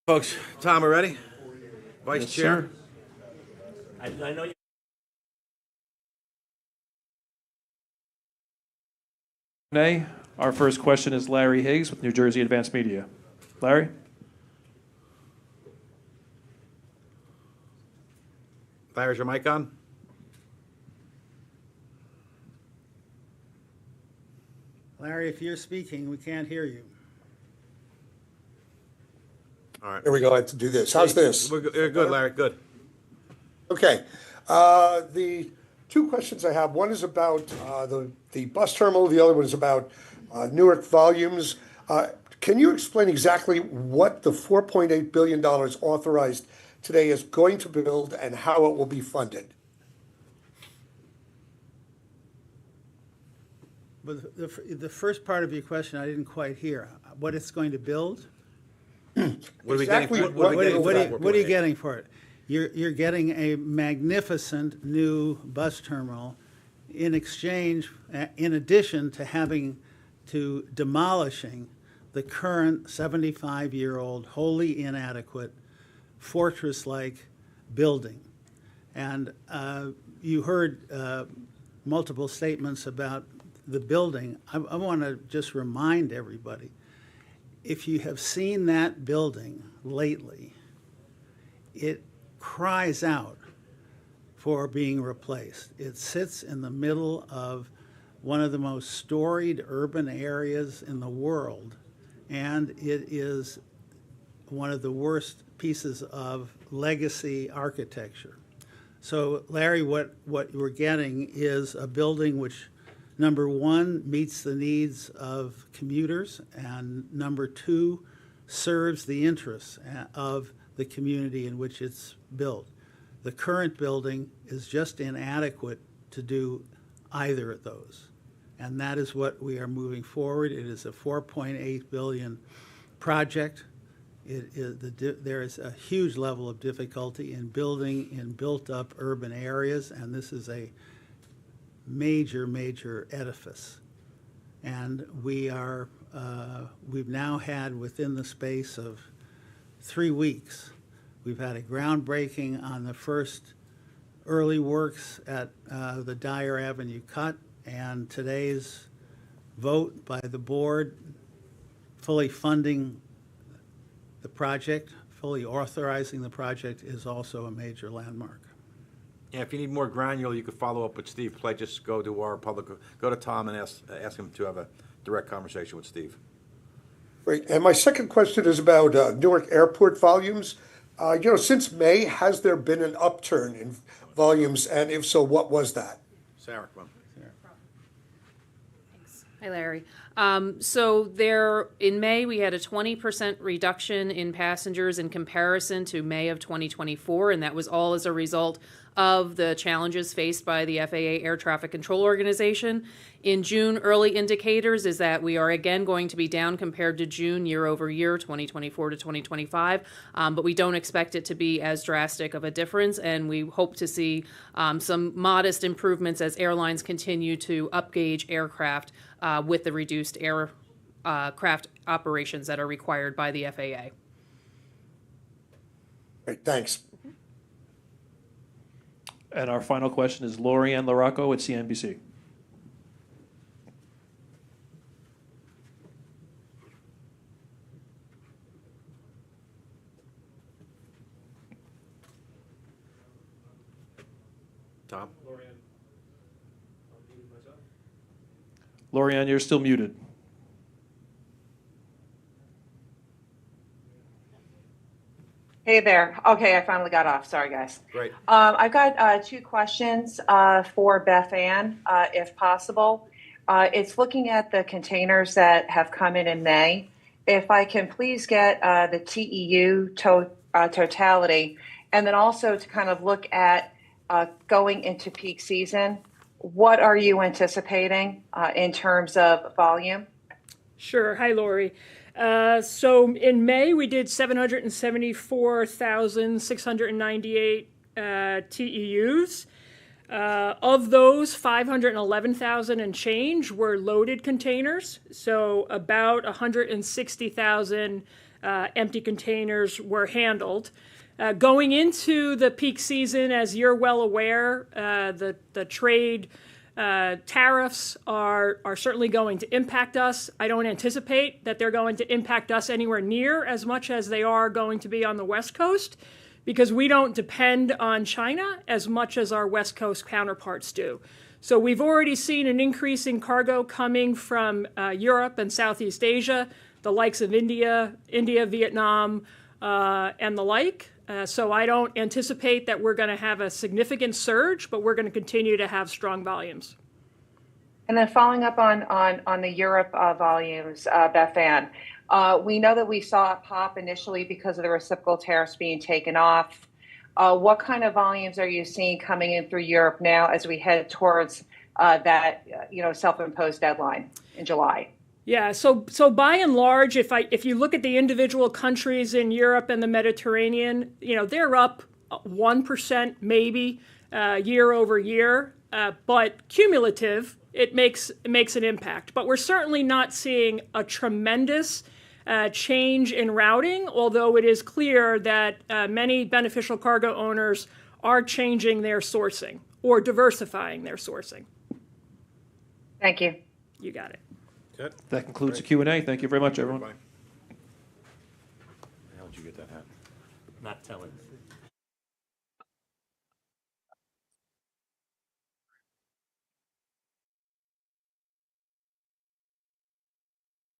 Folks, Tom, are ready? Vice Yes, Chair. sir. I know you. Nay. Our first question is Larry Higgs with New Jersey Advanced Media. Larry? Larry, is your mic on? Larry, if you're speaking, we can't hear you. All right. Here we go. I have to do this. How's this? You're good, Larry. Good. Okay. The two questions I have, one is about the bus terminal, the other one is about Newark volumes. Can you explain exactly what the $4.8 billion authorized today is going to build and how it will be funded? But the first part of your question, I didn't quite hear. What it's going to build? What are we Exactly getting? what- What what are you getting for it? You're getting a magnificent new bus terminal in exchange, in addition to demolishing the current 75-year-old, wholly inadequate, fortress-like building. And you heard multiple statements about the building. I want to just remind everybody, if you have seen that building lately, it cries out for being replaced. It sits in the middle of one of the most storied urban areas in the world, and it is one of the worst pieces of legacy architecture. So, Larry, what we're getting is a building which, number one, meets the needs of commuters, and number two, serves the interests of the community in which it's built. The current building is just inadequate to do either of those. And that is what we are moving forward. It is a $4.8 billion project. There is a huge level of difficulty in building in built-up urban areas, and this is a major, major edifice. And we've now had, within the space of 3 weeks, we've had a groundbreaking on the first early works at the Dyer Avenue cut, and today's vote by the board fully funding the project, fully authorizing the project, is also a major landmark. Yeah, if you need more granular, you could follow up with Steve Play. Just go to Tom and ask him to have a direct conversation with Steve. Great. And my second question is about Newark Airport volumes. Since May, has there been an upturn in volumes? And if so, what was that? Sarah, come on. Hi, Larry. So in May, we had a 20% reduction in passengers in comparison to May of 2024, and that was all as a result of the challenges faced by the FAA Air Traffic Control Organization. In June, early indicators is that we are again going to be down compared to June year over year, 2024 to 2025, but we don't expect it to be as drastic of a difference, and we hope to see some modest improvements as airlines continue to upgauge aircraft with the reduced aircraft operations that are required by the FAA. Great, thanks. And our final question is Lorianne LaRocco at CNBC. Tom? Lorianne, you're still muted. Hey there. Okay, I finally got off. Sorry, guys. Great. I've got two questions for Beth Ann, if possible. It's looking at the containers that have come in May. If I can please get the TEU totality, and then also to kind of look at going into peak season, what are you anticipating in terms of volume? Sure. Hi, Lori. So in May, we did 774,698 TEUs. Of those, 511,000 and change were loaded containers. So about 160,000 empty containers were handled. Going into the peak season, as you're well aware, the trade tariffs are certainly going to impact us. I don't anticipate that they're going to impact us anywhere near as much as they are going to be on the West Coast, because we don't depend on China as much as our West Coast counterparts do. So we've already seen an increase in cargo coming from Europe and Southeast Asia, the likes of India, Vietnam, and the like. So I don't anticipate that we're going to have a significant surge, but we're going to continue to have strong volumes. And then following up on the Europe volumes, Beth Ann, we know that we saw it pop initially because of the reciprocal tariffs being taken off. What kind of volumes are you seeing coming in through Europe now as we head towards that self-imposed deadline in July? Yeah, so by and large, if you look at the individual countries in Europe and the Mediterranean, they're up 1% maybe year over year, but cumulative, it makes an impact. But we're certainly not seeing a tremendous change in routing, although it is clear that many beneficial cargo owners are changing their sourcing or diversifying their sourcing. Thank you. You got it. Good. That concludes the Q&A. Thank you very much, everyone. Everybody. How did you get that hat? Not telling.